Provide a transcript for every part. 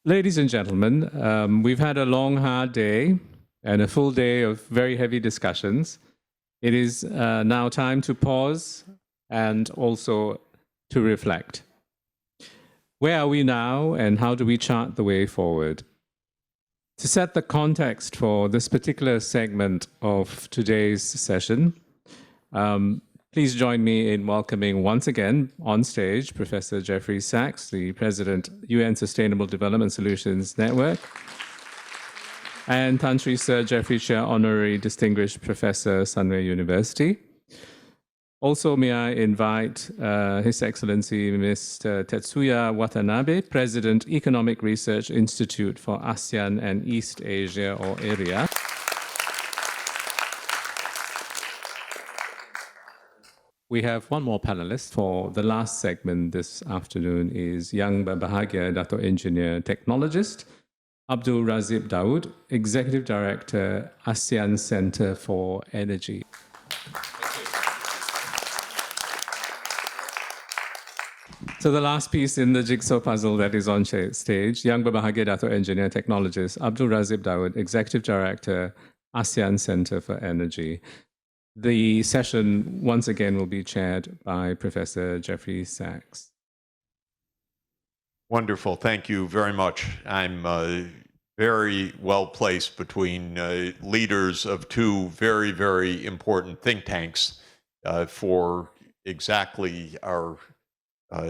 Ladies and gentlemen, we've had a long, hard day and a full day of very heavy discussions. It is now time to pause and also to reflect. Where are we now and how do we chart the way forward? To set the context for this particular segment of today's session, please join me in welcoming once again on stage Professor Jeffrey Sachs, the President, UN Sustainable Development Solutions Network, and Tan Sri Sir Jeffrey Chair, Honorary Distinguished Professor, Sunway University. Also, may I invite His Excellency Mr. Tetsuya Watanabe, President, Economic Research Institute for ASEAN and East Asia, or AREA. We have one more panelist for the last segment this afternoon is Yang Berbahagia Dato Engineer Technologist, Abdul Razib Daud, Executive Director, ASEAN Center for Energy. So the last piece in the jigsaw puzzle that is on stage, Yang Berbahagia Dato Engineer Technologist, Abdul Razib Daud, Executive Director, ASEAN Center for Energy. The session, once again, will be chaired by Professor Jeffrey Sachs. Wonderful. Thank you very much. I'm very well placed between leaders of two very, very important think tanks for exactly our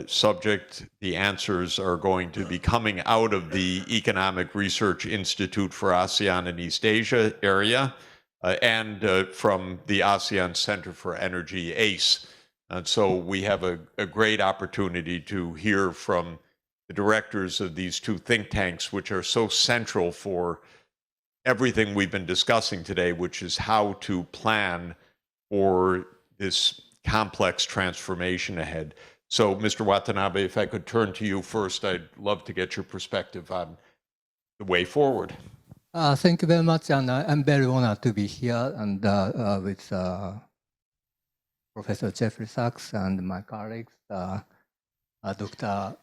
subject. The answers are going to be coming out of the Economic Research Institute for ASEAN and East Asia area. And from the ASEAN Center for Energy, ACE. And so we have a great opportunity to hear from the directors of these two think tanks, which are so central for everything we've been discussing today, which is how to plan for this complex transformation ahead. So, Mr. Watanabe, if I could turn to you first, I'd love to get your perspective on the way forward. Thank you very much, and I'm very honored to be here and with Professor Jeffrey Sachs and my colleagues, Dr.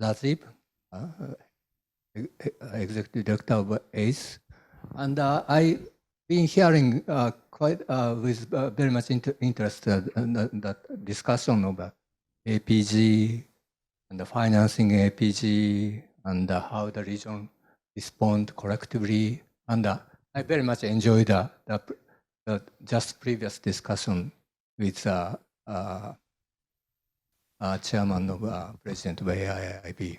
Razib, Executive Director of ACE. And I've been hearing quite with very much interested in that discussion of APG and the financing APG, and how the region respond collectively. And I very much enjoyed the just previous discussion with Chairman of President of AIIB.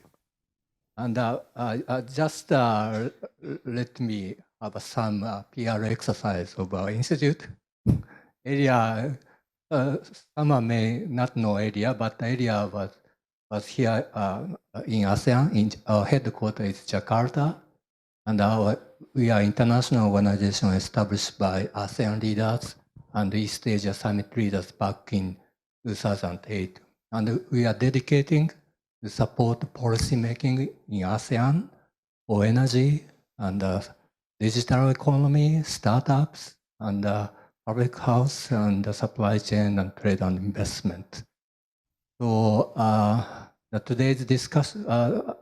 And just let me have some PR exercise of our institute. Area, some may not know area, but area was here in ASEAN. Our headquarters is Jakarta, and we are an international organization established by ASEAN leaders and East Asia Summit leaders back in 2008. And we are dedicating to support policy making in ASEAN for energy and digital economy, startups, and public health, and supply chain, and trade and investment. So today's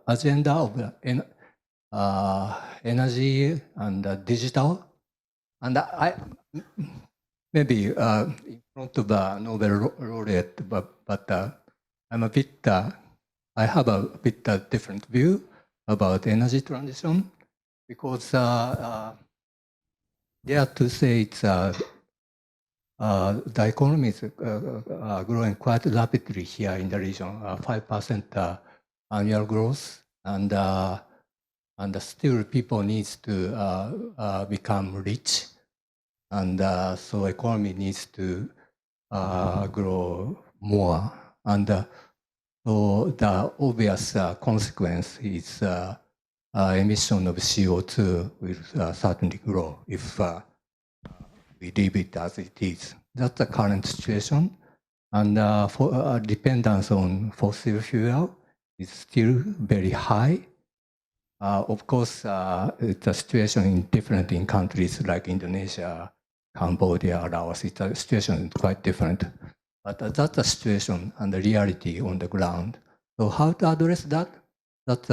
agenda of energy and digital, and I maybe in front of the Nobel laureate, but I'm a bit I have a bit different view about energy transition, because dare to say it's the economy is growing quite rapidly here in the region, 5% annual growth, and still people needs to become rich, and so economy needs to grow more, and so the obvious consequence is emission of CO2 will certainly grow if we leave it as it is. That's the current situation. And for dependence on fossil fuel is still very high. Of course, it's a situation in different in countries like Indonesia, Cambodia, Laos. The situation is quite different. But that's the situation and the reality on the ground. So how to address that? That's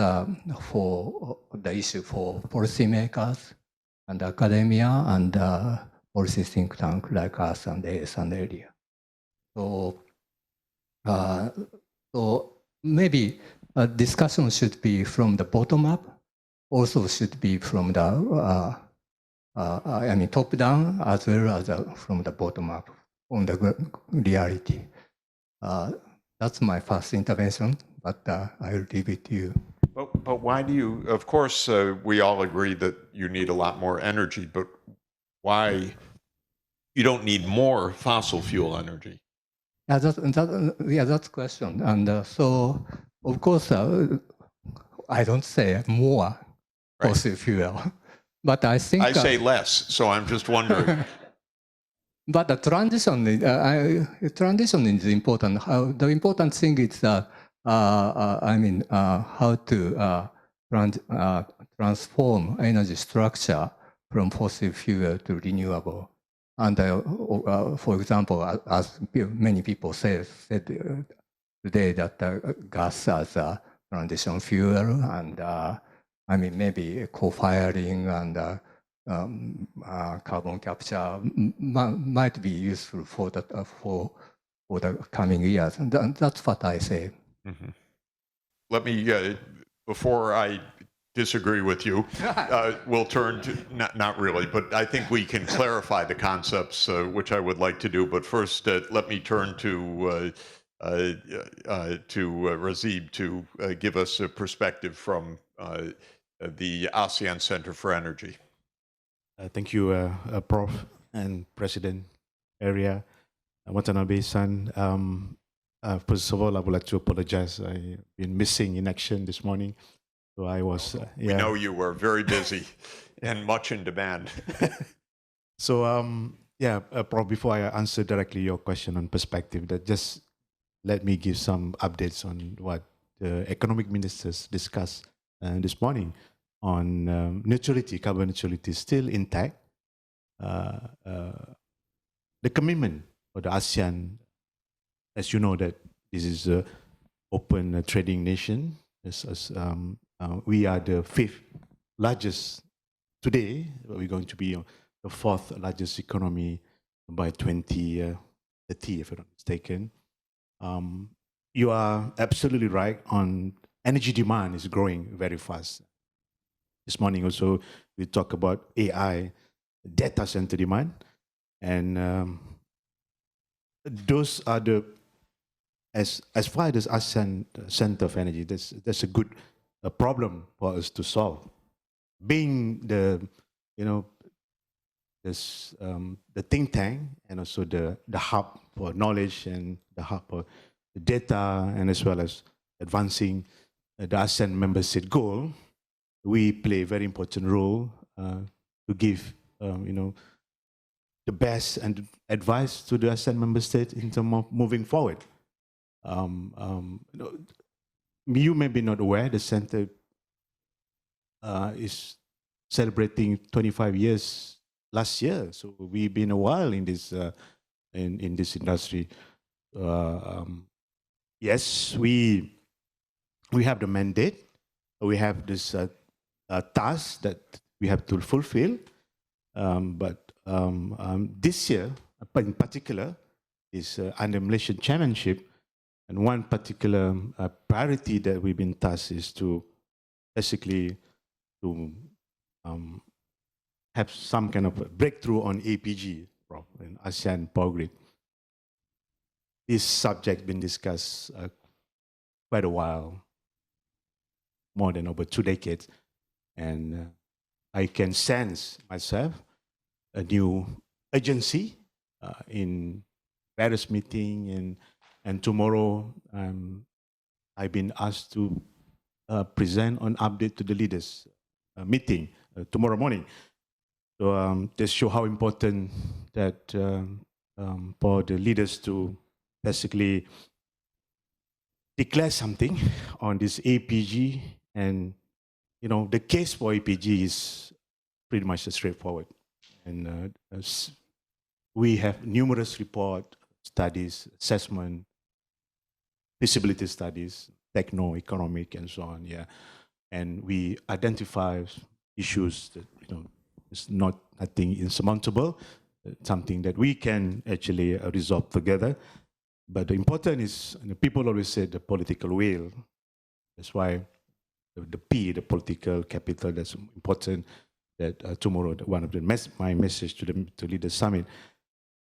for the issue for policymakers and academia and policy think tank like us and ASEAN area. So, so maybe a discussion should be from the bottom up, also should be from the top down as well as from the bottom up on the reality. That's my first intervention, but I'll leave it to you. But why do you, of course, we all agree that you need a lot more energy, but why you don't need more fossil fuel energy? Yeah, that's the question. And so, of course, I don't say more fossil fuel, but I think I say less, so I'm just wondering. But the transition is important. The important thing is how to transform energy structure from fossil fuel to renewable. And for example, as many people said today, that gas as a transition fuel, and maybe co-firing and carbon capture might be useful for the coming years, and that's what I say. Mm-hmm. Let me, before I disagree with you, we'll turn to, not really, but I think we can clarify the concepts, which I would like to do. But first, let me turn to Razib to give us a perspective from the ASEAN Center for Energy. Thank you, Prof. and President Area Watanabe-san. First of all, I would like to apologize. I've been missing in action this morning. So I was. We know you were very busy and much in demand. So, Prof, before I answer directly your question on perspective, just let me give some updates on what the economic ministers discussed this morning on neutrality. Carbon neutrality is still intact. The commitment for the ASEAN, as you know, that this is an open trading nation. We are the 5th largest today. We're going to be the 4th largest economy by 2030, if I'm not mistaken. You are absolutely right on energy demand is growing very fast. This morning also, we talk about AI, data center demand, and those are the, as far as ASEAN Center of Energy, that's a good problem for us to solve. Being the, the think tank and also the hub for knowledge and the hub for the data, and as well as advancing the ASEAN member state goal, we play a very important role to give, the best and advice to the ASEAN member state in terms of moving forward. You may be not aware, the center is celebrating 25 years last year, so we've been a while in this industry. Yes, we have the mandate. We have this task that we have to fulfill, but this year, in particular, is under Malaysian Chairmanship, and one particular priority that we've been tasked is to basically to have some kind of a breakthrough on APG, in ASEAN Power Grid. This subject been discussed quite a while, more than over 2 decades, and I can sense myself a new urgency in various meeting, and tomorrow I've been asked to present an update to the leaders meeting tomorrow morning. So this show how important that for the leaders to basically declare something on this APG, and the case for APG is pretty much straightforward, and we have numerous report studies, assessment, feasibility studies techno-economic and so on. Yeah, and we identify issues that it's not nothing insurmountable, something that we can actually resolve together. But the important is, people always say the political will. That's why the P, the political capital, that's important. That tomorrow, one of my message to lead the summit.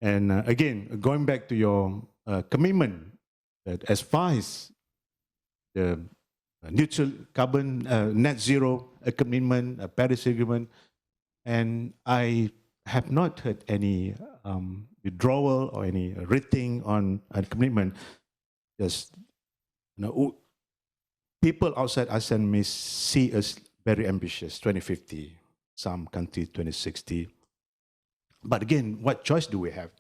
And again, going back to your commitment, that as far as the neutral carbon, net zero, a commitment, a Paris Agreement, and I have not heard any withdrawal or any rating on a commitment. Just people outside ASEAN may see us very ambitious, 2050, some countries 2060. But again, what choice do we have?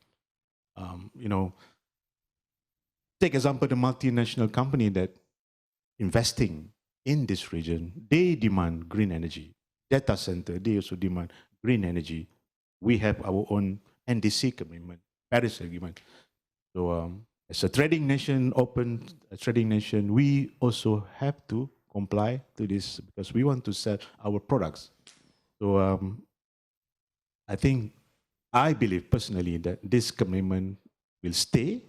Take example, the multinational company that investing in this region, they demand green energy. Data center, they also demand green energy. We have our own NDC commitment, Paris Agreement. So as a trading nation, open trading nation, we also have to comply to this because we want to sell our products. So I believe personally that this commitment will stay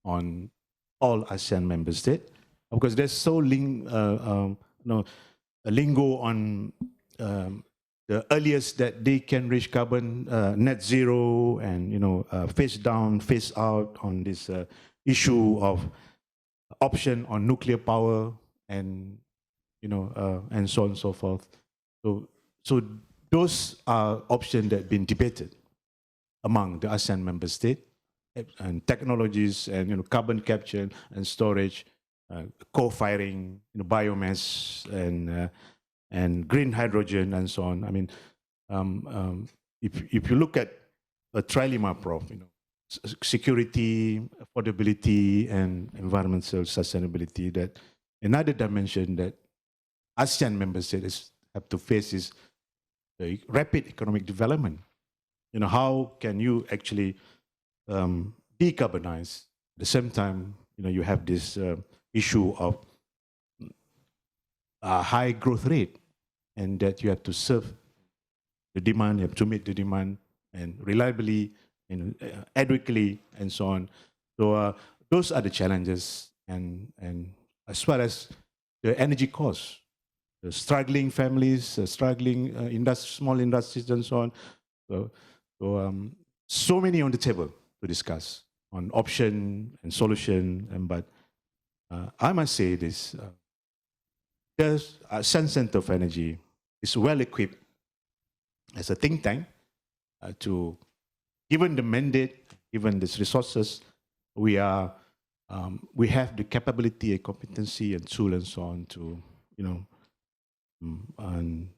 on all ASEAN member states because there's so a lingo on the earliest that they can reach carbon net zero and phase down, phase out on this issue of option on nuclear power and and so on and so forth. So those are options that have been debated among the ASEAN member states and technologies and carbon capture and storage, co-firing, biomass and green hydrogen and so on. I mean, if you look at a trilemma, Prof, security, affordability, and environmental sustainability, that another dimension that ASEAN member states have to face is the rapid economic development. How can you actually decarbonize? At the same time, you have this issue of a high growth rate, and that you have to serve the demand, you have to meet the demand, and reliably, adequately, and so on. So those are the challenges, and as well as the energy costs, the struggling families, struggling small industries, and so on. So many on the table to discuss on option and solution, but I must say this. The ASEAN Center for Energy is well equipped as a think tank to, given the mandate, given these resources, we have the capability and competency and tool and so on to, and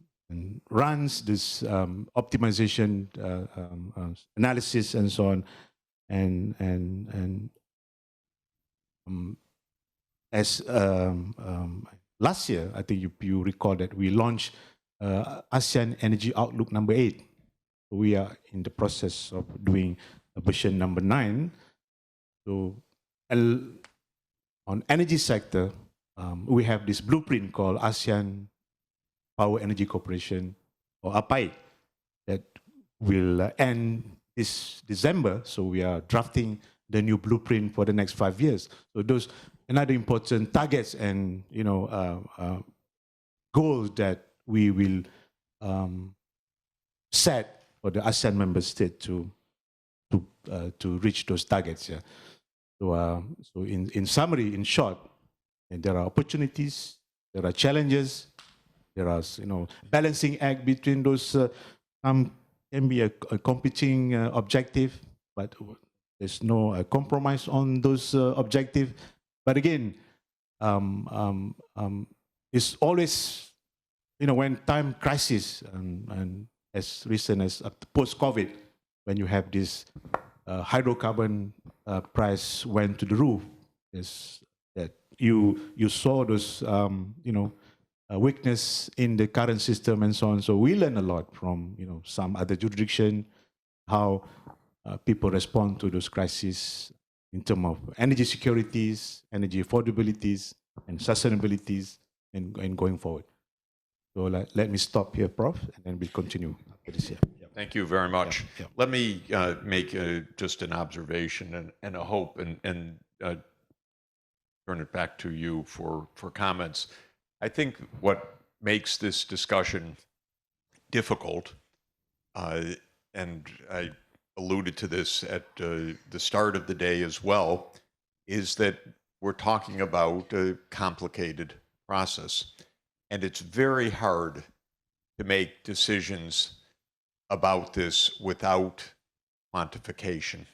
runs this optimization analysis and so on, and as last year, I think you recall that we launched ASEAN Energy Outlook number 8. We are in the process of doing version number 9. So on energy sector, we have this blueprint called ASEAN Power Energy Corporation, or APAI, that will end this December. So we are drafting the new blueprint for the next 5 years. So those another important targets and goals that we will set for the ASEAN member state to reach those targets. Yeah. So in summary, in short, there are opportunities, there are challenges, there are balancing act between those. Can be a competing objective, but there's no compromise on those objectives. But again, it's always, when time crisis and as recent as post-COVID, when you have this hydrocarbon price went to the roof, is that you saw those weakness in the current system and so on. So we learn a lot from some other jurisdiction, how people respond to those crises in terms of energy securities, energy affordabilities, and sustainabilities and going forwed. So let me stop here, Prof, and then we'll continue after this year. Thank you very much. Yeah. Let me make just an observation and a hope and turn it back to you for comments. I think what makes this discussion difficult, and I alluded to this at the start of the day as well, is that we're talking about a complicated process. And it's very hard to make decisions about this without quantification.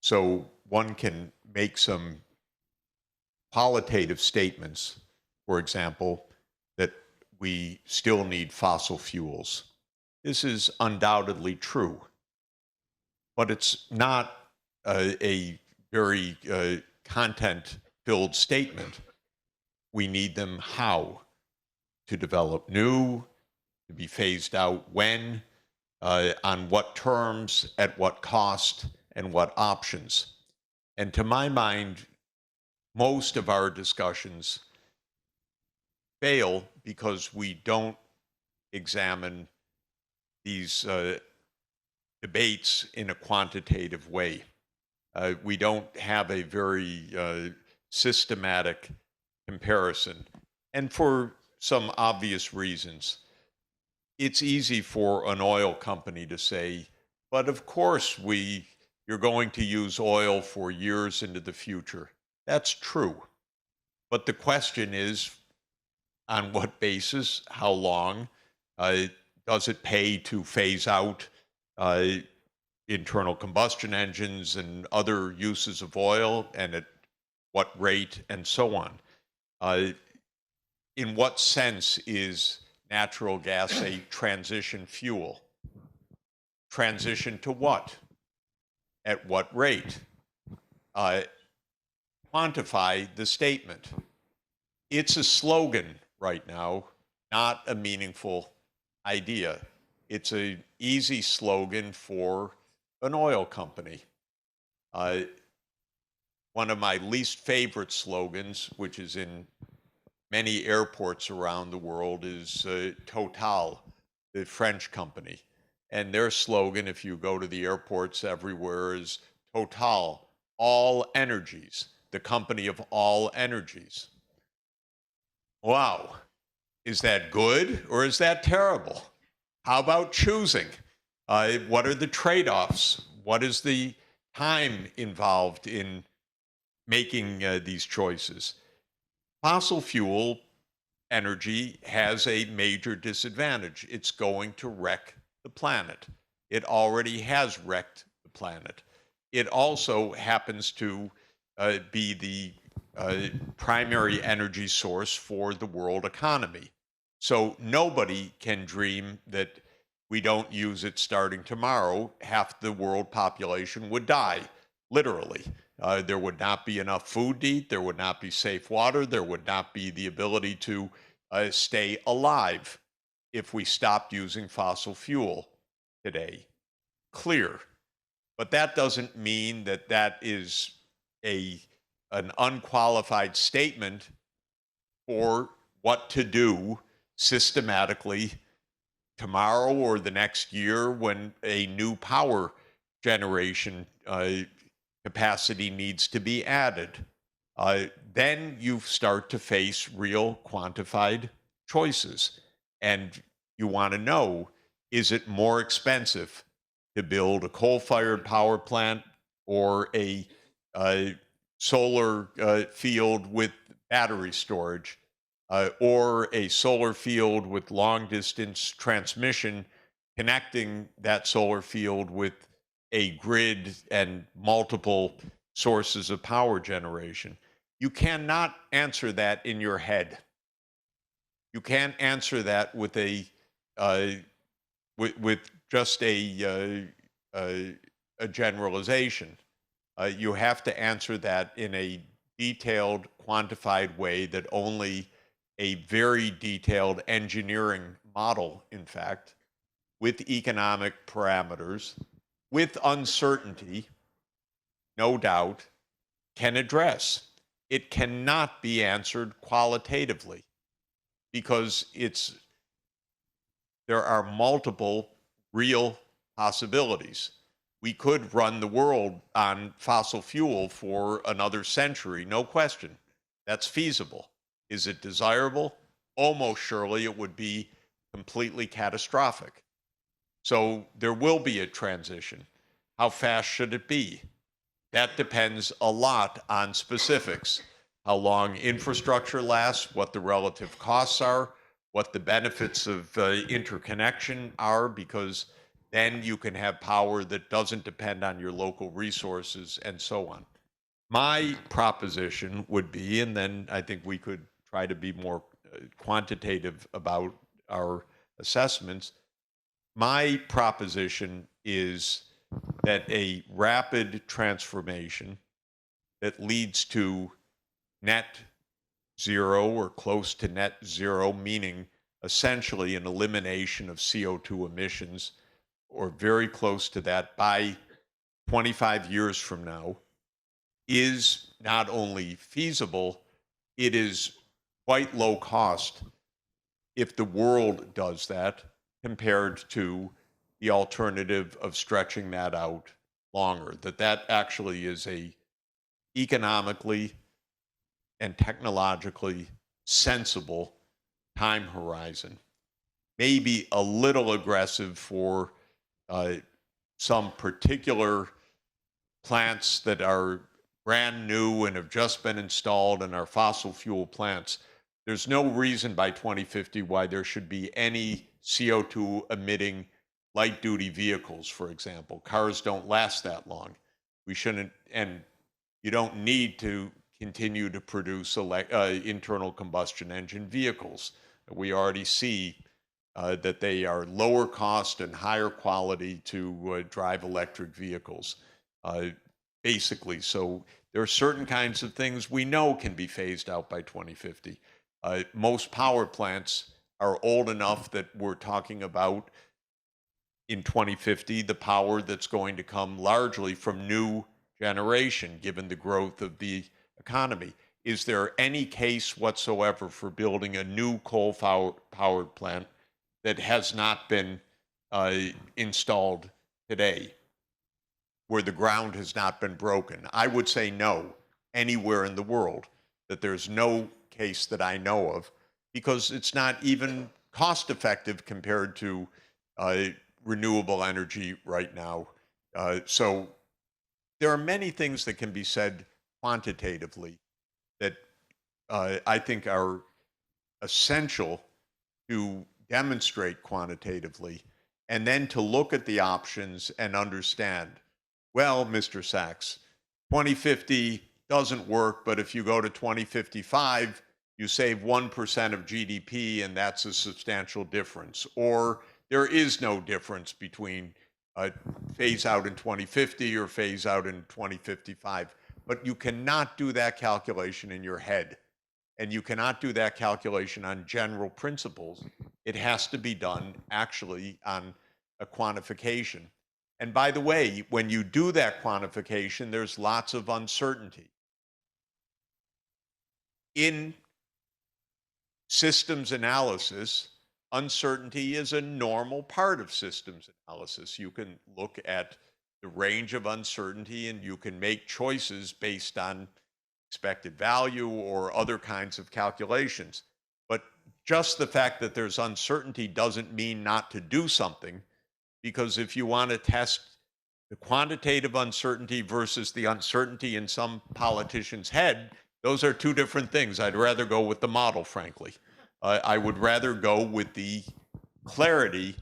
So one can make some qualitative statements, for example, that we still need fossil fuels. This is undoubtedly true, but it's not a very content-filled statement. We need them how? To develop new, to be phased out when, on what terms, at what cost, and what options. And to my mind, most of our discussions fail because we don't examine these debates in a quantitative way. We don't have a very systematic comparison. And for some obvious reasons. It's easy for an oil company to say, but of course you're going to use oil for years into the future. That's true. But the question is, on what basis, how long, does it pay to phase out internal combustion engines and other uses of oil, and at what rate, and so on? In what sense is natural gas a transition fuel? Transition to what? At what rate? Quantify the statement. It's a slogan right now, not a meaningful idea. It's an easy slogan for an oil company. One of my least favorite slogans, which is in many airports around the world, is Total, the French company. And their slogan, if you go to the airports everywhere, is Total, all energies, the company of all energies. Wow. Is that good or is that terrible? How about choosing? What are the trade-offs? What is the time involved in making these choices? Fossil fuel energy has a major disadvantage. It's going to wreck the planet. It already has wrecked the planet. It also happens to be the primary energy source for the world economy. So nobody can dream that we don't use it starting tomorrow. Half the world population would die, literally. There would not be enough food to eat. There would not be safe water. There would not be the ability to stay alive if we stopped using fossil fuel today. Clear. But that doesn't mean that that is an unqualified statement for what to do systematically tomorrow or the next year when a new power generation capacity needs to be added. Then you start to face real quantified choices. And you want to know, is it more expensive to build a coal-fired power plant or a solar field with battery storage, or a solar field with long-distance transmission connecting that solar field with a grid and multiple sources of power generation? You cannot answer that in your head. You can't answer that with with just a generalization. You have to answer that in a detailed, quantified way that only a very detailed engineering model, in fact, with economic parameters, with uncertainty, no doubt, can address. it cannot be answered qualitatively because there are multiple real possibilities. We could run the world on fossil fuel for another century, no question. That's feasible. Is it desirable? Almost surely it would be completely catastrophic. So there will be a transition. How fast should it be? That depends a lot on specifics. How long infrastructure lasts, what the relative costs are, what the benefits of interconnection are, because then you can have power that doesn't depend on your local resources and so on. My proposition would be, and then I think we could try to be more quantitative about our assessments. My proposition is that a rapid transformation that leads to net zero or close to net zero, meaning essentially an elimination of CO2 emissions or very close to that by 25 years from now, is not only feasible, it is quite low cost if the world does that compared to the alternative of stretching that out longer. That actually is a economically and technologically sensible time horizon. Maybe a little aggressive for some particular plants that are brand new and have just been installed and are fossil fuel plants. There's no reason by 2050 why there should be any CO2 emitting light duty vehicles, for example. Cars don't last that long. We shouldn't, and you don't need to continue to produce internal combustion engine vehicles. We already see that they are lower cost and higher quality to drive electric vehicles, basically. So there are certain kinds of things we know can be phased out by 2050. Most power plants are old enough that we're talking about in 2050 the power that's going to come largely from new generation, given the growth of the economy. Is there any case whatsoever for building a new coal-powered plant that has not been installed today, where the ground has not been broken? I would say no, anywhere in the world, that there's no case that I know of, because it's not even cost effective compared to renewable energy right now. So there are many things that can be said quantitatively that I think are essential to demonstrate quantitatively, and then to look at the options and understand, well, Mr. Sachs, 2050 doesn't work, but if you go to 2055, you save 1% of GDP, and that's a substantial difference. Or there is no difference between phase out in 2050 or phase out in 2055. But you cannot do that calculation in your head. And you cannot do that calculation on general principles. It has to be done actually on a quantification. And by the way, when you do that quantification, there's lots of uncertainty. In systems analysis, uncertainty is a normal part of systems analysis. You can look at the range of uncertainty and you can make choices based on expected value or other kinds of calculations. But just the fact that there's uncertainty doesn't mean not to do something, because if you want to test the quantitative uncertainty versus the uncertainty in some politician's head, those are two different things. I'd rather go with the model, frankly. I would rather go with the clarity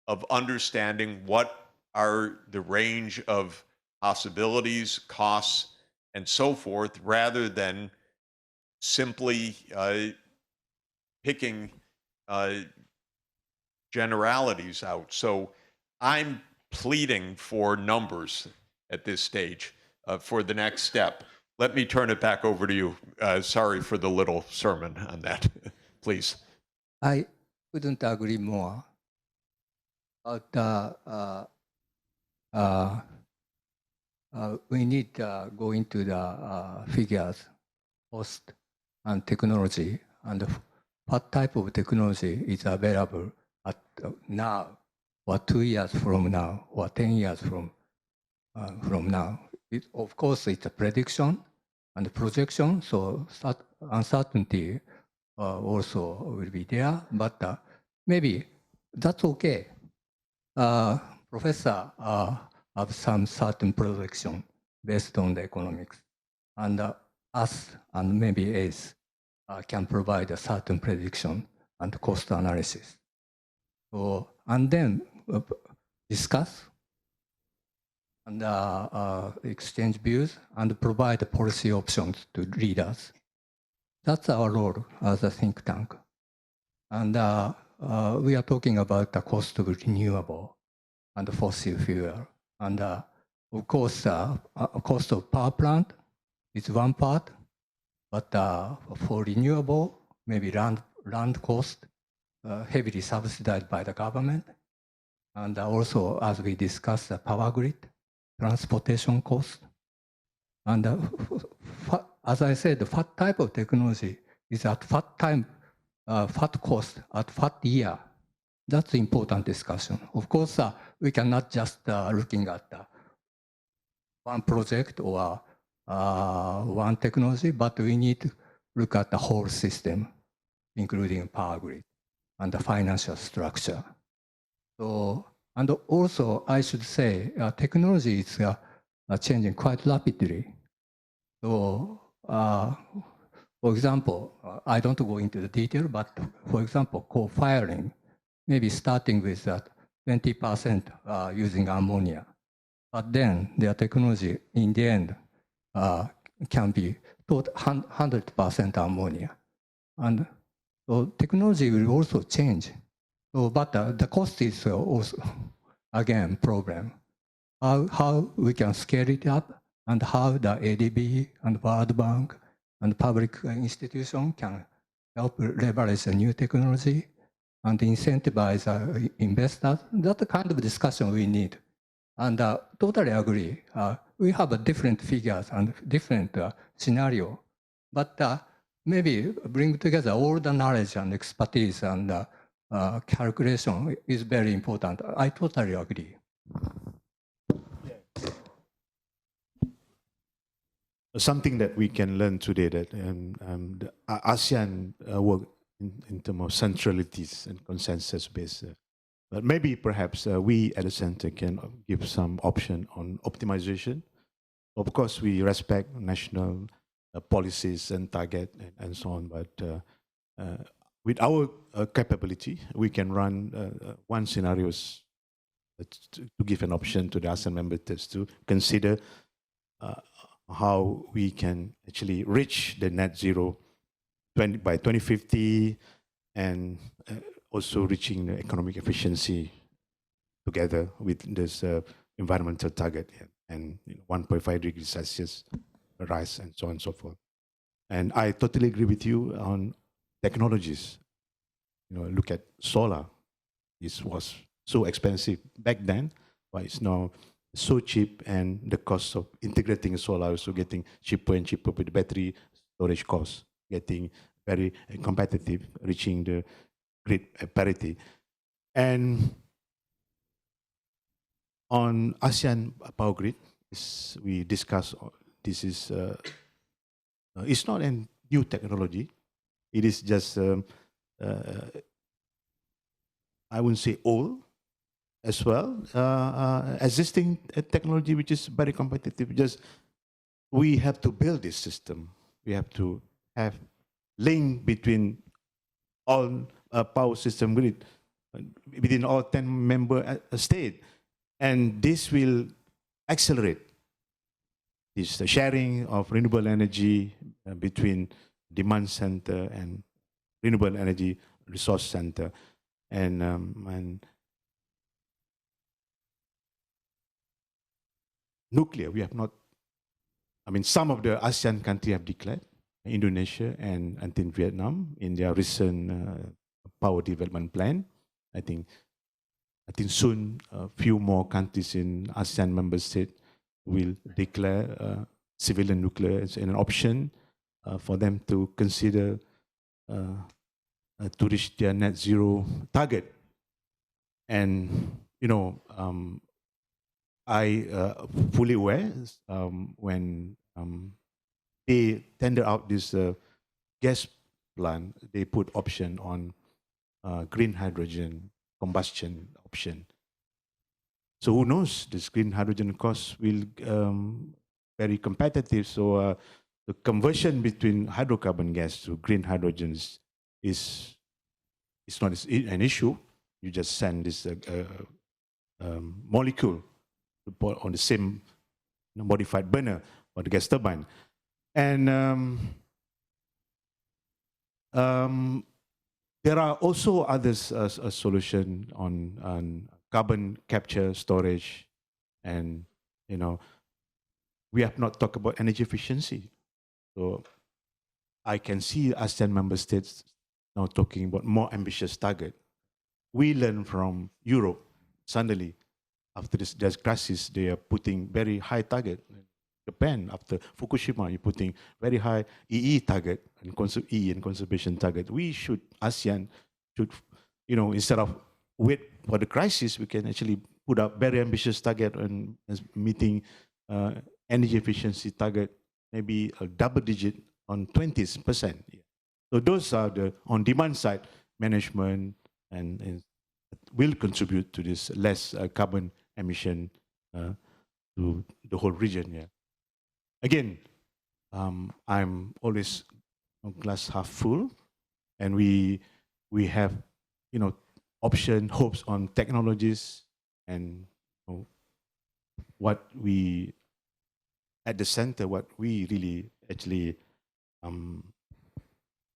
of understanding what are the range of possibilities, costs, and so forth, rather than simply picking generalities out. So I'm pleading for numbers at this stage for the next step. Let me turn it back over to you. Sorry for the little sermon on that. Please. I couldn't agree more. But we need to go into the figures. cost, and technology, and what type of technology is available at now, or 2 years from now, or 10 years from now. Of course, it's a prediction and projection, so uncertainty also will be there, but maybe that's okay. Professor have some certain projection based on the economics, and us and maybe ACE can provide a certain prediction and cost analysis. So, and then discuss and exchange views and provide policy options to leaders. That's our role as a think tank. And we are talking about the cost of renewable and fossil fuel. And of course, cost of power plant is one part, but for renewable, maybe land cost, heavily subsidized by the government. And also, as we discussed, the power grid, transportation cost. And as I said, what type of technology is at what time, what cost, at what year? That's the important discussion. Of course, we cannot just looking at one project or one technology, but we need to look at the whole system, including power grid and the financial structure. So, and also, I should say, technology is changing quite rapidly. So, for example, I don't go into the detail, but for example, co-firing, maybe starting with 20% using ammonia. But then their technology, in the end, can be 100% ammonia. And so technology will also change. So, but the cost is also, again, problem. How we can scale it up and how the ADB and World Bank and public institution can help leverage a new technology and incentivize investors. That's the kind of discussion we need. And totally agree. We have different figures and different scenario, but maybe bring together all the knowledge and expertise and calculation is very important. I totally agree. Something that we can learn today that the ASEAN work in terms of centralities and consensus-based. But maybe perhaps we at the center can give some option on optimization. Of course, we respect national policies and target and so on, but with our capability, we can run one scenarios to give an option to the ASEAN member states to consider how we can actually reach the net zero by 2050 and also reaching the economic efficiency together with this environmental target and 1.5 degrees Celsius rise and so on and so forth. And I totally agree with you on technologies. Look at solar. This was so expensive back then, but it's now so cheap, and the cost of integrating solar also getting cheaper and cheaper with battery storage costs, getting very competitive, reaching the grid parity. And on ASEAN power grid, we discussed this is it's not a new technology. It is just I wouldn't say old as well. Existing technology which is very competitive. Just we have to build this system. We have to have link between all power system grid within all 10 member state, and this will accelerate this sharing of renewable energy between demand center and renewable energy resource center, and nuclear. We have not. I mean, some of the ASEAN countries have declared. Indonesia and until Vietnam in their recent power development plan. I think soon a few more countries in ASEAN member states will declare civilian nuclear as an option. for them to consider to reach their net zero target. And I fully aware when they tender out this gas plant, they put option on green hydrogen combustion option. So who knows? This green hydrogen cost will very competitive. So the conversion between hydrocarbon gas to green hydrogen is not an issue. You just send this molecule on the same modified burner or the gas turbine, and there are also others a solution on carbon capture, storage, and we have not talked about energy efficiency. So I can see ASEAN member states now talking about more ambitious target. We learn from Europe. Suddenly, after this crisis, they are putting very high target. Japan, after Fukushima, you're putting very high EE target and conservation target. ASEAN should, instead of wait for the crisis, we can actually put up very ambitious target on meeting energy efficiency target, maybe a double digit on 20%. So those are the on demand side management and will contribute to this less carbon emission to the whole region. Yeah. Again, I'm always glass half full, and we have option hopes on technologies, and what we at the center, what we really actually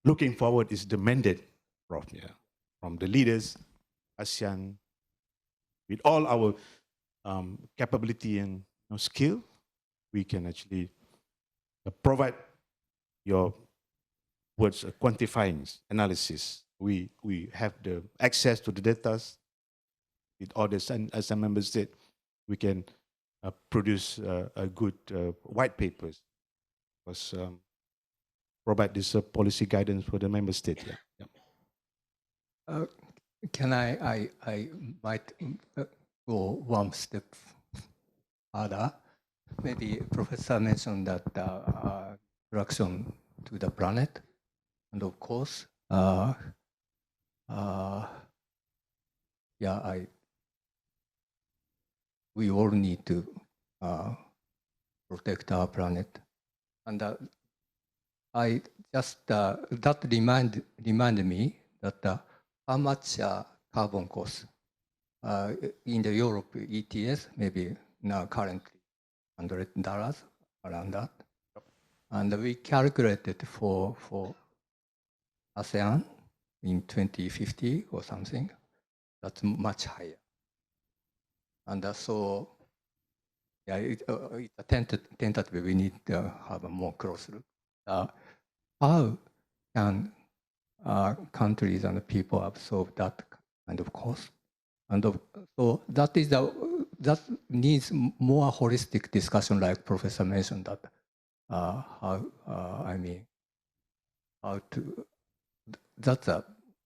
looking forward is the mandate from the leaders, ASEAN, with all our capability and skill, we can actually provide your words quantifying analysis. We have the access to the data with all the ASEAN members that we can produce a good white papers, provide this policy guidance for the member state. Can I might go one step further? Maybe Professor mentioned that direction to the planet, and of course, we all need to protect our planet, and I just that reminded me that how much carbon cost in the Europe ETS, maybe now currently $100 around that, and we calculated for ASEAN in 2050 or something. That's much higher, and so it's a tentative. We need to have a more close look. How can countries and people absorb that kind of cost? And so that needs more holistic discussion, like Professor mentioned, that how to, that's a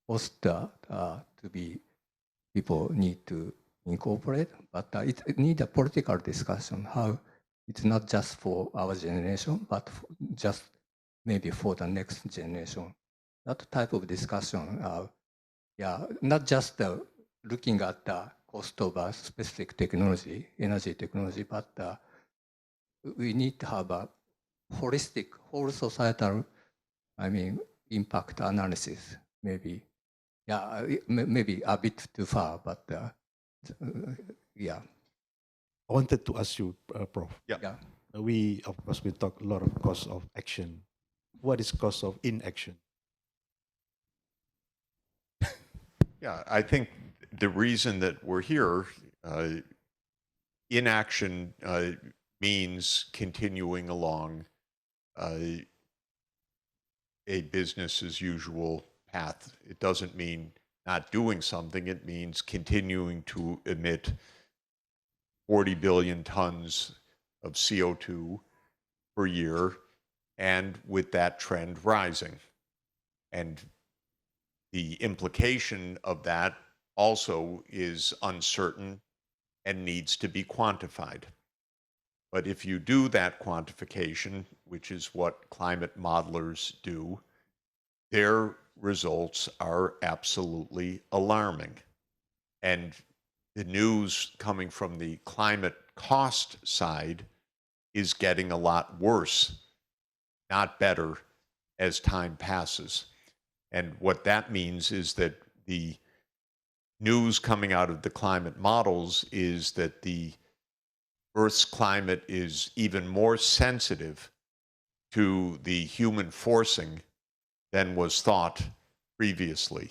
cost to be people need to incorporate, but it needs a political discussion, how it's not just for our generation, but just maybe for the next generation. That type of discussion, not just looking at the cost of a specific technology, energy technology, but we need to have a holistic, whole societal, impact analysis. Maybe, maybe a bit too far, but I wanted to ask you, Prof. Yeah. We, of course, we talk a lot of cost of action. What is cost of inaction? Yeah, I think the reason that we're here, inaction means continuing along a business as usual path. It doesn't mean not doing something. It means continuing to emit 40 billion tons of CO2 per year and with that trend rising. And the implication of that also is uncertain and needs to be quantified. But if you do that quantification, which is what climate modelers do, their results are absolutely alarming. And the news coming from the climate cost side is getting a lot worse, not better, as time passes. And what that means is that the news coming out of the climate models is that the Earth's climate is even more sensitive to the human forcing than was thought previously.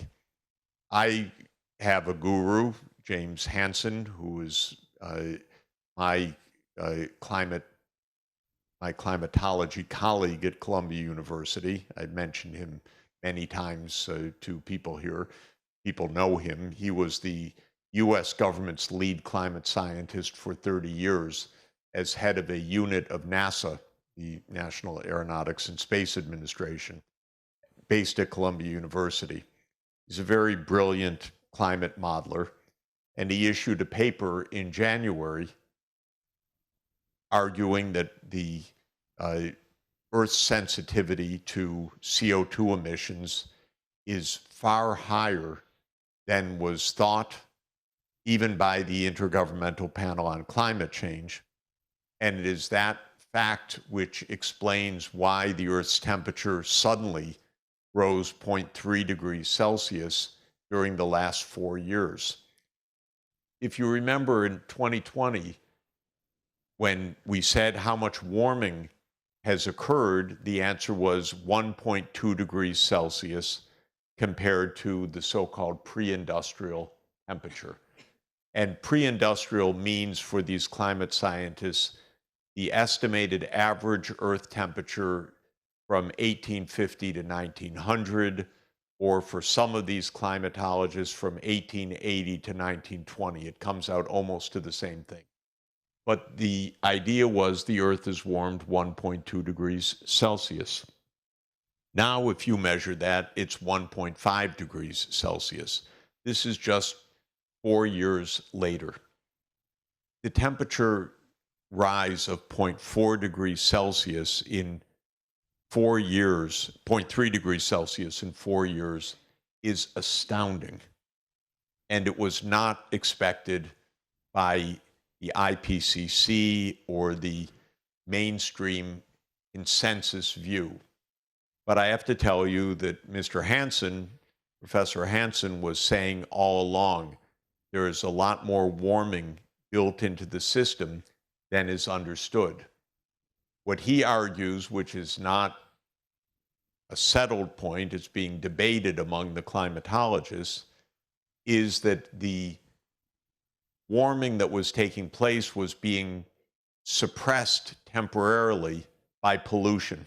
I have a guru, James Hansen, who is my climatology colleague at Columbia University. I've mentioned him many times to people here. People know him. He was the US government's lead climate scientist for 30 years as head of a unit of NASA, the National Aeronautics and Space Administration, based at Columbia University. He's a very brilliant climate modeler, and he issued a paper in January arguing that the Earth's sensitivity to CO2 emissions is far higher than was thought even by the Intergovernmental Panel on Climate Change. And it is that fact which explains why the Earth's temperature suddenly rose 0.3 degrees Celsius during the last 4 years. If you remember in 2020, when we said how much warming has occurred, the answer was 1.2 degrees Celsius compared to the so-called pre-industrial temperature. And pre-industrial means for these climate scientists the estimated average Earth temperature from 1850 to 1900, or for some of these climatologists from 1880 to 1920. It comes out almost to the same thing. But the idea was the Earth is warmed 1.2 degrees Celsius. Now, if you measure that, it's 1.5 degrees Celsius. This is just 4 years later. The temperature rise of 0.4 degrees Celsius in 4 years, 0.3 degrees Celsius in 4 years, is astounding. And it was not expected by the IPCC or the mainstream consensus view. But I have to tell you that Mr. Hansen, Professor Hansen, was saying all along, there is a lot more warming built into the system than is understood. What he argues, which is not a settled point, it's being debated among the climatologists, is that the warming that was taking place was being suppressed temporarily by pollution,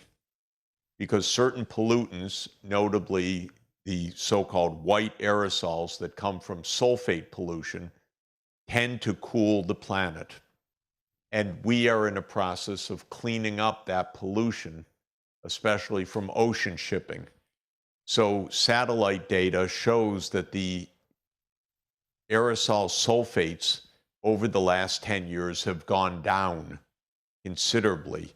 because certain pollutants, notably the so-called white aerosols that come from sulfate pollution, tend to cool the planet. And we are in a process of cleaning up that pollution, especially from ocean shipping. So satellite data shows that the aerosol sulfates over the last 10 years have gone down considerably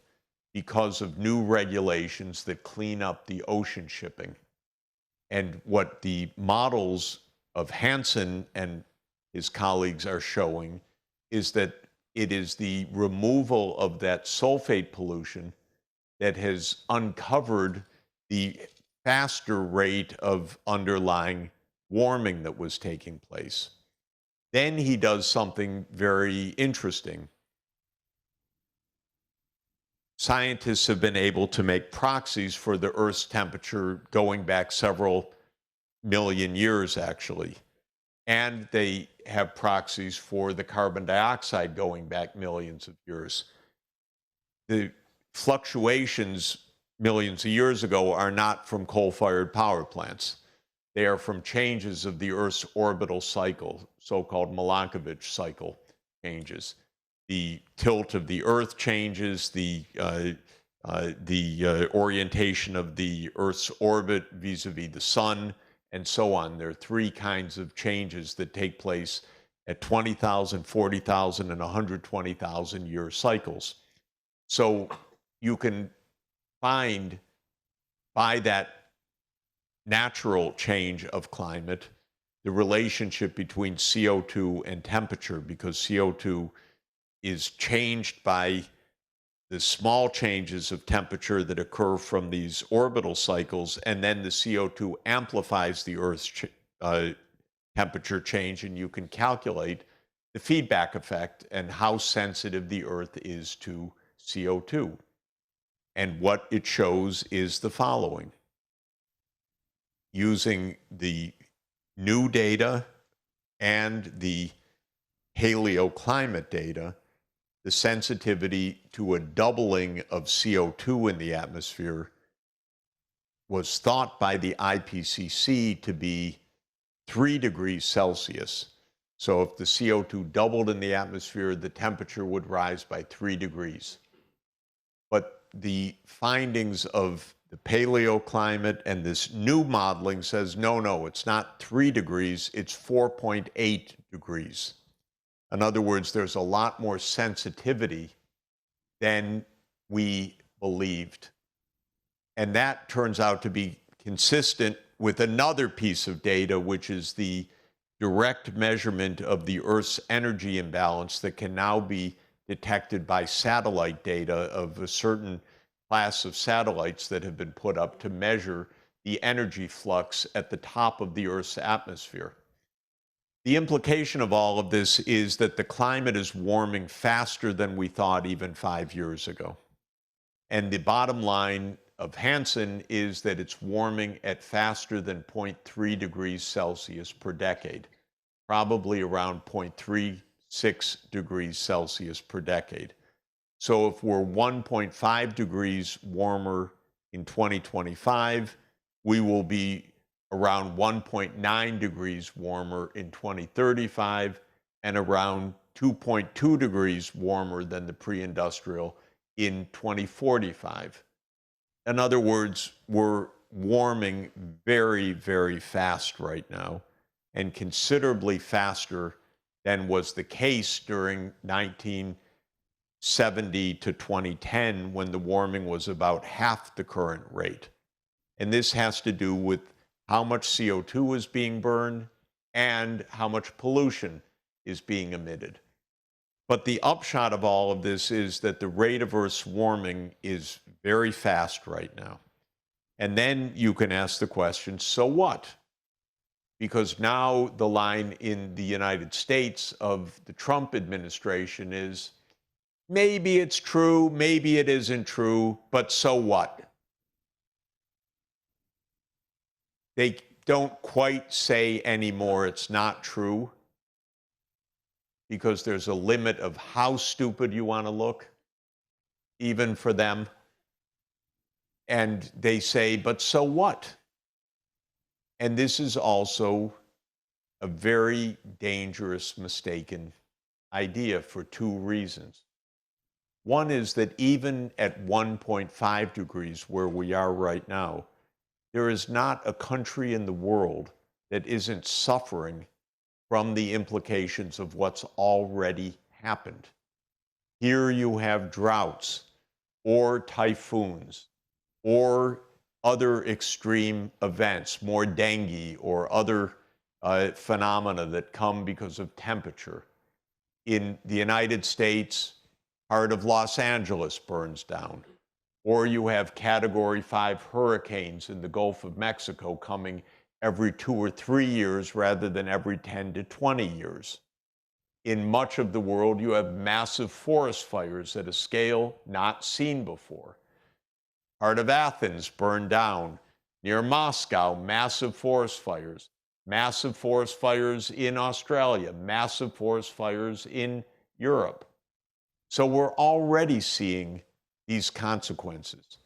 because of new regulations that clean up the ocean shipping. And what the models of Hansen and his colleagues are showing is that it is the removal of that sulfate pollution that has uncovered the faster rate of underlying warming that was taking place. Then he does something very interesting. Scientists have been able to make proxies for the Earth's temperature going back several million years, actually. And they have proxies for the carbon dioxide going back millions of years. The fluctuations millions of years ago are not from coal-fired power plants. They are from changes of the Earth's orbital cycle, so-called Milankovitch cycle changes. The tilt of the Earth changes, the the orientation of the Earth's orbit vis-a-vis the sun, and so on. There are three kinds of changes that take place at 20,000, 40,000, and 120,000 year cycles. So you can find by that natural change of climate the relationship between CO2 and temperature, because CO2 is changed by the small changes of temperature that occur from these orbital cycles, and then the CO2 amplifies the Earth's temperature change, and you can calculate the feedback effect and how sensitive the Earth is to CO2. And what it shows is the following. Using the new data and the paleoclimate data, the sensitivity to a doubling of CO2 in the atmosphere was thought by the IPCC to be 3 degrees Celsius. So if the CO2 doubled in the atmosphere, the temperature would rise by 3 degrees. But the findings of the paleoclimate and this new modeling says, no, it's not 3 degrees, it's 4.8 degrees. In other words, there's a lot more sensitivity than we believed. And that turns out to be consistent with another piece of data, which is the direct measurement of the Earth's energy imbalance that can now be detected by satellite data of a certain class of satellites that have been put up to measure the energy flux at the top of the Earth's atmosphere. The implication of all of this is that the climate is warming faster than we thought even 5 years ago. And the bottom line of Hansen is that it's warming at faster than 0.3 degrees Celsius per decade, probably around 0.36 degrees Celsius per decade. So if we're 1.5 degrees warmer in 2025, we will be around 1.9 degrees warmer in 2035 and around 2.2 degrees warmer than the pre-industrial in 2045. In other words, we're warming very, very fast right now, and considerably faster than was the case during 1970 to 2010, when the warming was about half the current rate. And this has to do with how much CO2 is being burned and how much pollution is being emitted. But the upshot of all of this is that the rate of Earth's warming is very fast right now. And then you can ask the question, so what? Because now the line in the United States of the Trump administration is, maybe it's true, maybe it isn't true, but so what? They don't quite say anymore it's not true, because there's a limit of how stupid you want to look, even for them. And they say, but so what? And this is also a very dangerous, mistaken idea for two reasons. One is that even at 1.5 degrees, where we are right now, there is not a country in the world that isn't suffering from the implications of what's already happened. Here you have droughts or typhoons or other extreme events, more dengue or other phenomena that come because of temperature. In the United States, part of Los Angeles burns down. Or you have Category 5 hurricanes in the Gulf of Mexico coming every 2 or 3 years rather than every 10 to 20 years. In much of the world, you have massive forest fires at a scale not seen before. Part of Athens burned down. Near Moscow, massive forest fires. Massive forest fires in Australia. Massive forest fires in Europe. So we're already seeing these consequences.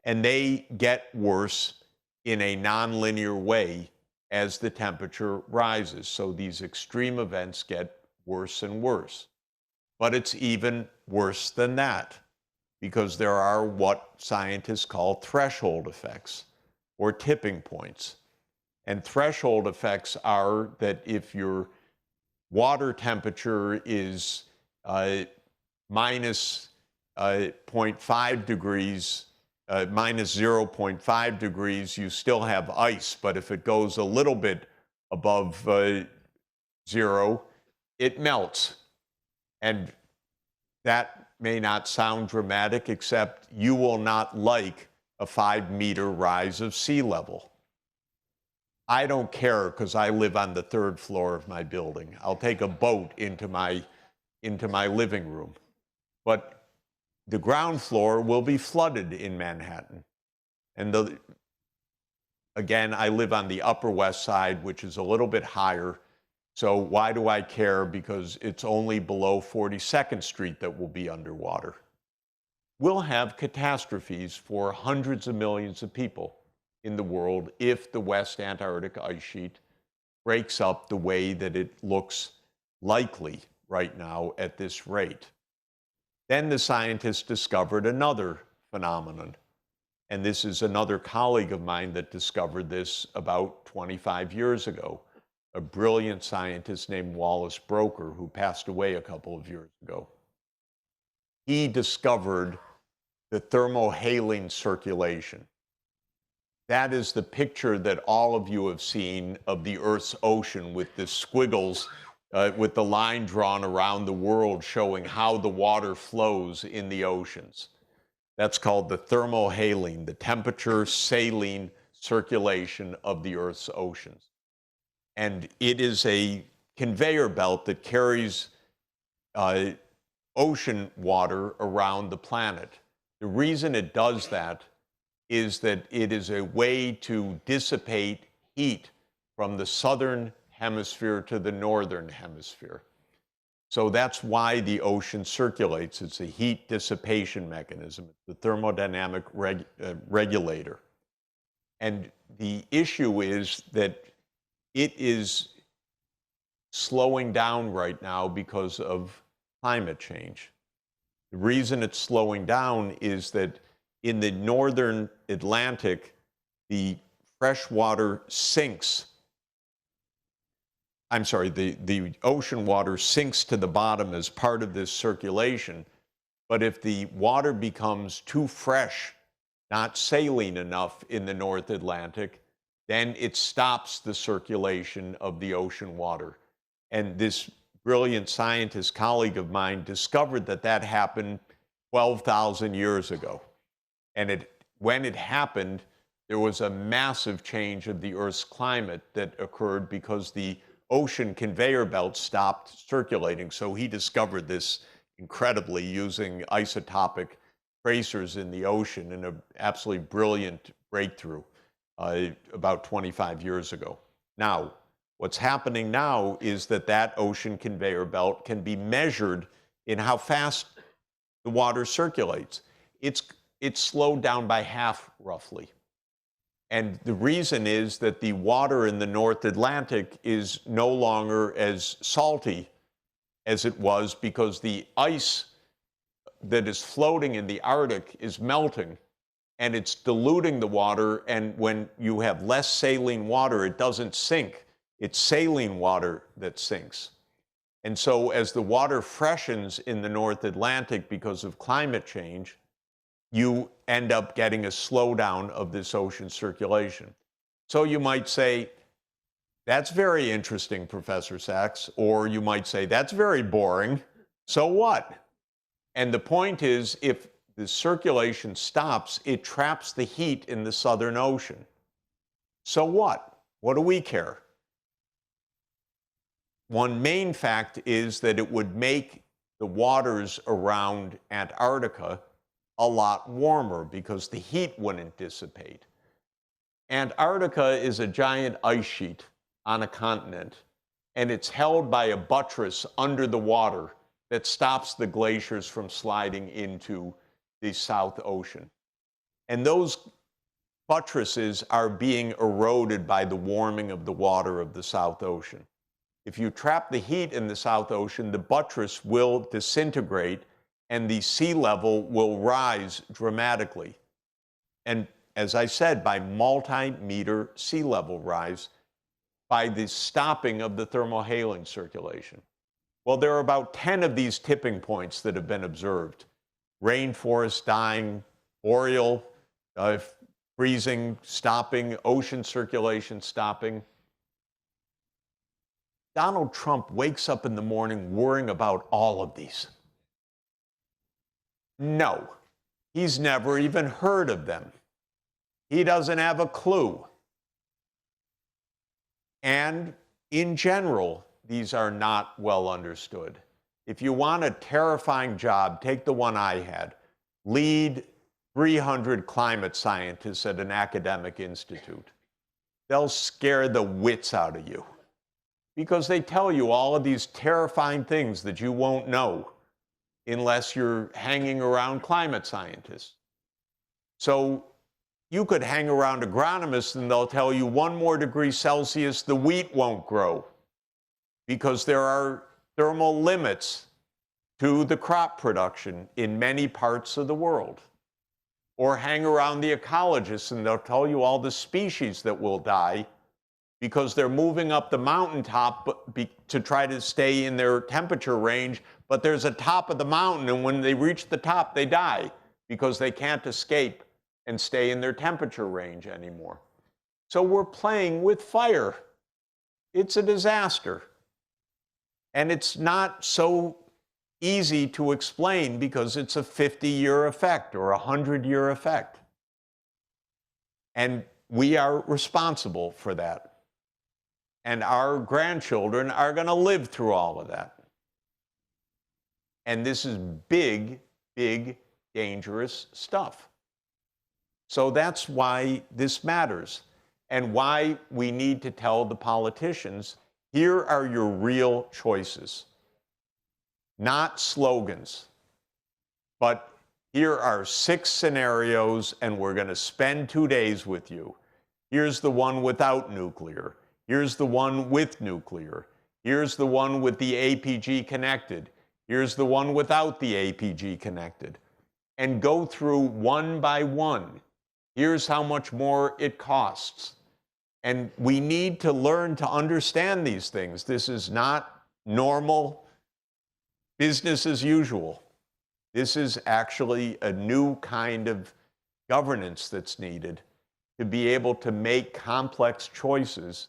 And they get worse in a nonlinear way as the temperature rises. So these extreme events get worse and worse. But it's even worse than that. because there are what scientists call threshold effects or tipping points. And threshold effects are that if your water temperature is minus 0.5 degrees, minus 0.5 degrees, you still have ice. But if it goes a little bit above zero, it melts. And that may not sound dramatic, except you will not like a 5-meter rise of sea level. I don't care because I live on the 3rd floor of my building. I'll take a boat into my living room. But the ground floor will be flooded in Manhattan. And again, I live on the Upper West Side, which is a little bit higher. So why do I care? Because it's only below 42nd Street that will be underwater. We'll have catastrophes for hundreds of millions of people in the world if the West Antarctic ice sheet breaks up the way that it looks likely right now at this rate. Then the scientists discovered another phenomenon. And this is another colleague of mine that discovered this about 25 years ago, a brilliant scientist named Wallace Broecker, who passed away a couple of years ago. He discovered the thermohaline circulation. That is the picture that all of you have seen of the Earth's ocean with the squiggles, with the line drawn around the world showing how the water flows in the oceans. That's called the thermohaline, the temperature saline circulation of the Earth's oceans. And it is a conveyor belt that carries ocean water around the planet. The reason it does that is that it is a way to dissipate heat from the southern hemisphere to the northern hemisphere. So that's why the ocean circulates. It's a heat dissipation mechanism. It's the thermodynamic regulator. And the issue is that it is slowing down right now because of climate change. The reason it's slowing down is that in the northern Atlantic, the freshwater sinks. I'm sorry, the ocean water sinks to the bottom as part of this circulation. But if the water becomes too fresh, not saline enough in the North Atlantic, then it stops the circulation of the ocean water. And this brilliant scientist colleague of mine discovered that that happened 12,000 years ago. And when it happened, there was a massive change of the Earth's climate that occurred because the ocean conveyor belt stopped circulating. So he discovered this incredibly using isotopic tracers in the ocean in an absolutely brilliant breakthrough about 25 years ago. Now, what's happening now is that that ocean conveyor belt can be measured in how fast the water circulates. It's slowed down by half, roughly. And the reason is that the water in the North Atlantic is no longer as salty as it was because the ice that is floating in the Arctic is melting and it's diluting the water. And when you have less saline water, it doesn't sink. It's saline water that sinks. And so as the water freshens in the North Atlantic because of climate change, you end up getting a slowdown of this ocean circulation. So you might say, that's very interesting, Professor Sachs, or you might say, that's very boring. So what? And the point is, if the circulation stops, it traps the heat in the Southern Ocean. So what? What do we care? One main fact is that it would make the waters around Antarctica a lot warmer because the heat wouldn't dissipate. Antarctica is a giant ice sheet on a continent, and it's held by a buttress under the water that stops the glaciers from sliding into the South Ocean. And those buttresses are being eroded by the warming of the water of the South Ocean. If you trap the heat in the South Ocean, the buttress will disintegrate and the sea level will rise dramatically. And as I said, by multi-meter sea level rise, by the stopping of the thermohaline circulation. Well, there are about 10 of these tipping points that have been observed. Rainforest dying, boreal freezing, stopping, ocean circulation stopping. Donald Trump wakes up in the morning worrying about all of these. No, he's never even heard of them. He doesn't have a clue. And in general, these are not well understood. If you want a terrifying job, take the one I had. Lead 300 climate scientists at an academic institute. They'll scare the wits out of you because they tell you all of these terrifying things that you won't know unless you're hanging around climate scientists. So you could hang around agronomists and they'll tell you 1 more degree Celsius, the wheat won't grow because there are thermal limits to the crop production in many parts of the world. Or hang around the ecologists and they'll tell you all the species that will die because they're moving up the mountaintop to try to stay in their temperature range, but there's a top of the mountain, and when they reach the top, they die because they can't escape and stay in their temperature range anymore. So we're playing with fire. It's a disaster. And it's not so easy to explain because it's a 50-year effect or a 100-year effect. And we are responsible for that. And our grandchildren are going to live through all of that. And this is big, big, dangerous stuff. So that's why this matters and why we need to tell the politicians, here are your real choices. Not slogans, but here are 6 scenarios and we're going to spend 2 days with you. Here's the one without nuclear. Here's the one with nuclear. Here's the one with the APG connected. Here's the one without the APG connected. And go through one by one. Here's how much more it costs. And we need to learn to understand these things. This is not normal business as usual. This is actually a new kind of governance that's needed to be able to make complex choices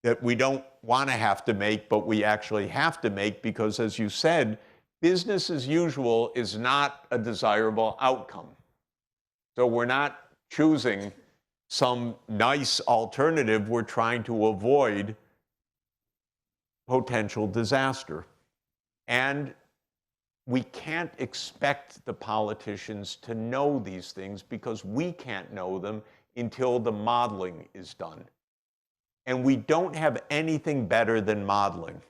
that we don't want to have to make, but we actually have to make because, as you said, business as usual is not a desirable outcome. So we're not choosing some nice alternative. We're trying to avoid potential disaster. And we can't expect the politicians to know these things because we can't know them until the modeling is done. And we don't have anything better than modeling.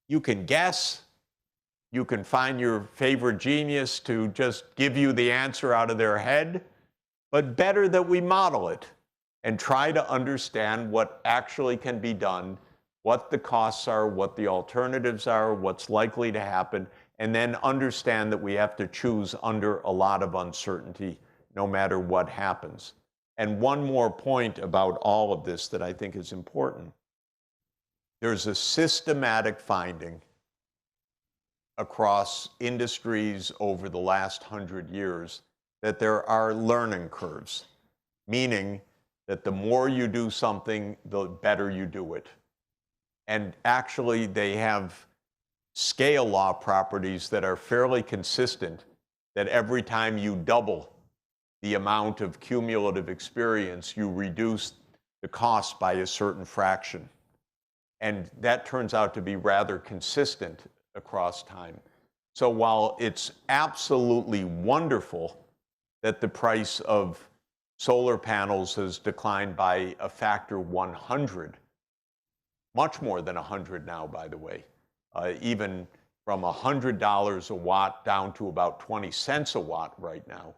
You can guess, you can find your favorite genius to just give you the answer out of their head, but better that we model it and try to understand what actually can be done, what the costs are, what the alternatives are, what's likely to happen, and then understand that we have to choose under a lot of uncertainty no matter what happens. And one more point about all of this that I think is important. There's a systematic finding across industries over the last 100 years that there are learning curves, meaning that the more you do something, the better you do it. And actually, they have scale law properties that are fairly consistent, that every time you double the amount of cumulative experience, you reduce the cost by a certain fraction. And that turns out to be rather consistent across time. So while it's absolutely wonderful that the price of solar panels has declined by a factor 100, much more than 100 now, by the way, even from $100 a watt down to about 20 cents a watt right now,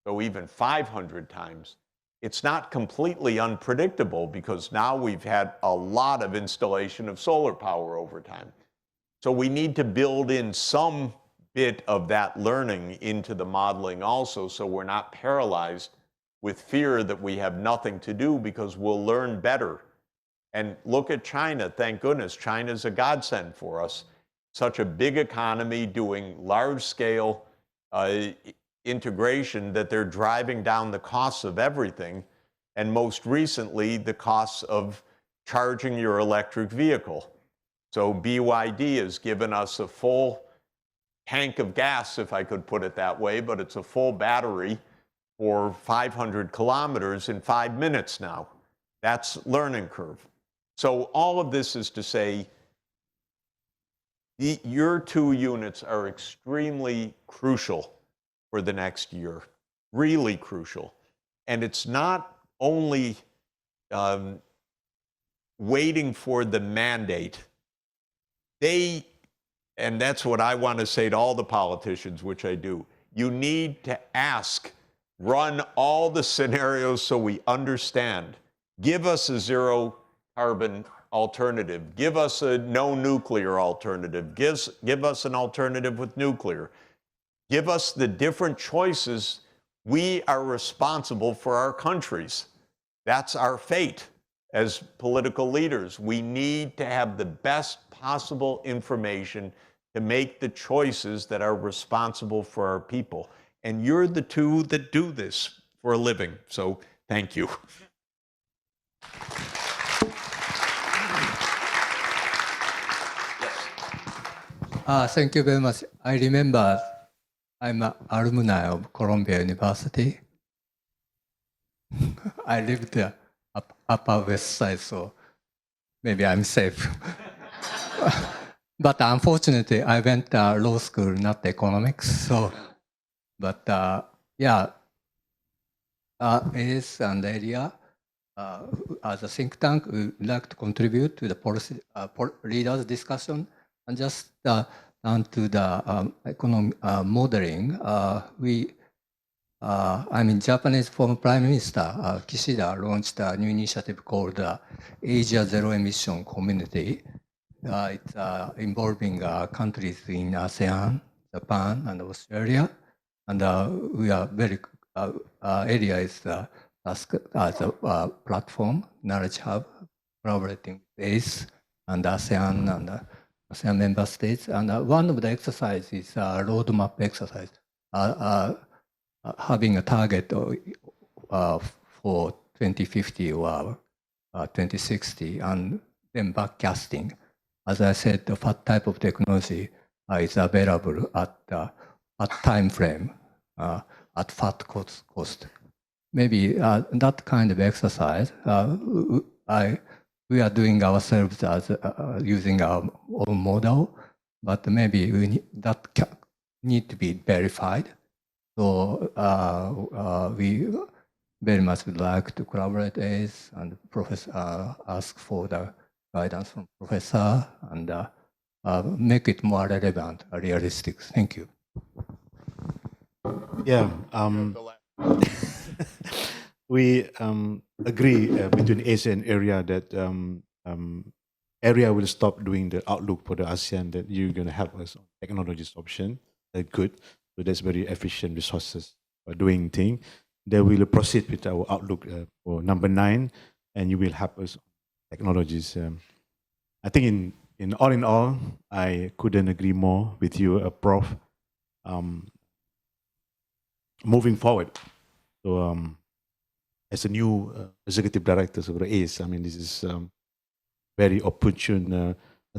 so even 500 times. It's not completely unpredictable because now we've had a lot of installation of solar power over time. So we need to build in some bit of that learning into the modeling also, so we're not paralyzed with fear that we have nothing to do, because we'll learn better. And look at China. Thank goodness, China's a godsend for us. Such a big economy doing large-scale integration that they're driving down the costs of everything, and most recently, the costs of charging your electric vehicle. So BYD has given us a full tank of gas, if I could put it that way, but it's a full battery for 500 kilometers in 5 minutes now. That's learning curve. So all of this is to say, your two units are extremely crucial for the next year, really crucial. And it's not only waiting for the mandate. And that's what I want to say to all the politicians, which I do. You need to ask, run all the scenarios so we understand. Give us a zero carbon alternative. Give us a no nuclear alternative. Give us an alternative with nuclear. Give us the different choices. We are responsible for our countries. That's our fate as political leaders. We need to have the best possible information to make the choices that are responsible for our people. And you're the two that do this for a living. So thank you. Thank you very much. I remember I'm an alumni of Columbia University. I lived there, upper west side, so maybe I'm safe. But unfortunately, I went law school, not economics. So, but yeah, it is an area. As a think tank, we would like to contribute to the policy leaders' discussion, and just down to the economic modeling. I mean, Japanese former Prime Minister Kishida launched a new initiative called the Asia Zero Emission Community. It's involving countries in ASEAN, Japan, and Australia. And we are very, area is tasked as a platform, knowledge hub, collaborating with ACE and ASEAN and ASEAN member states. And one of the exercises is a roadmap exercise. Having a target for 2050 or 2060, and then backcasting. As I said, what type of technology is available at time frame, at what cost. Maybe that kind of exercise, we are doing ourselves as using our own model, but maybe that need to be verified. So we very much would like to collaborate with and ask for the guidance from professor and make it more relevant, realistic. Thank you. Yeah, we agree between ASEAN area that area will stop doing the outlook for the ASEAN, that you're going to help us on technologies option. Good. So that's very efficient resources for doing things. Then we'll proceed with our outlook for number 9, and you will help us on technologies. I think in all, I couldn't agree more with you, Prof. Moving forward, so as a new executive director of the ACE, I mean, this is very opportune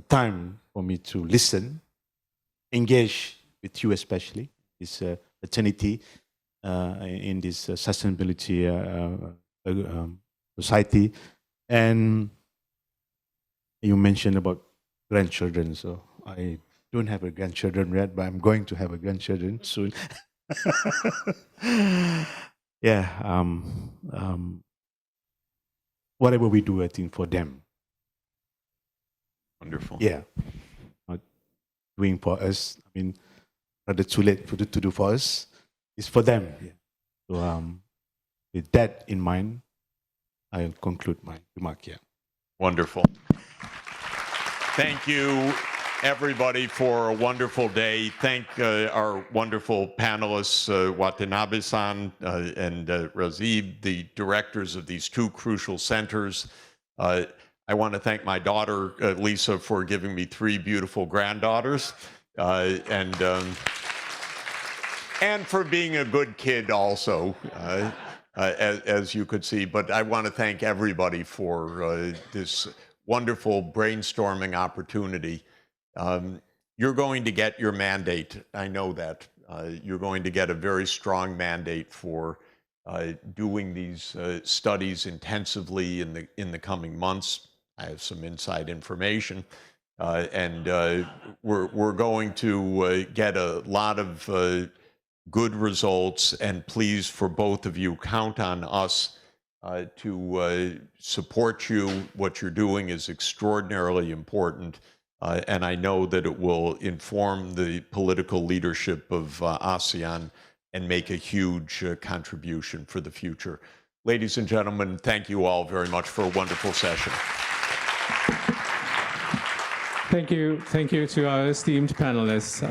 time for me to listen, engage with you especially. This opportunity in this sustainability society. And you mentioned about grandchildren, so I don't have a grandchildren yet, but I'm going to have a grandchildren soon. Yeah, whatever we do, I think for them. Wonderful. Yeah, not doing for us. I mean, rather too late to do for us. It's for them. Yeah. So with that in mind, I'll conclude my remark here. Wonderful. Thank you. everybody for a wonderful day. Thank our wonderful panelists, Watanabe-san and Razib, the directors of these two crucial centers. I want to thank my daughter, Lisa, for giving me 3 beautiful granddaughters, and for being a good kid also, as you could see. But I want to thank everybody for this wonderful brainstorming opportunity. You're going to get your mandate. I know that. You're going to get a very strong mandate for doing these studies intensively in the coming months. I have some inside information. And we're going to get a lot of good results, and please, for both of you, count on us to support you. What you're doing is extraordinarily important, and I know that it will inform the political leadership of ASEAN and make a huge contribution for the future. Ladies and gentlemen, thank you all very much for a wonderful session. Thank you. Thank you to our esteemed panelists.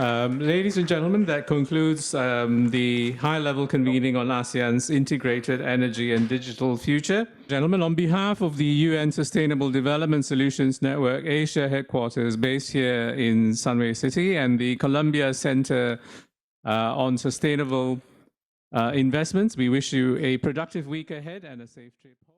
Ladies and gentlemen, that concludes the high-level convening on ASEAN's integrated energy and digital future. Gentlemen, on behalf of the UN Sustainable Development Solutions Network Asia headquarters based here in Sunway City and the Columbia Center on Sustainable Investments, we wish you a productive week ahead and a safe trip home.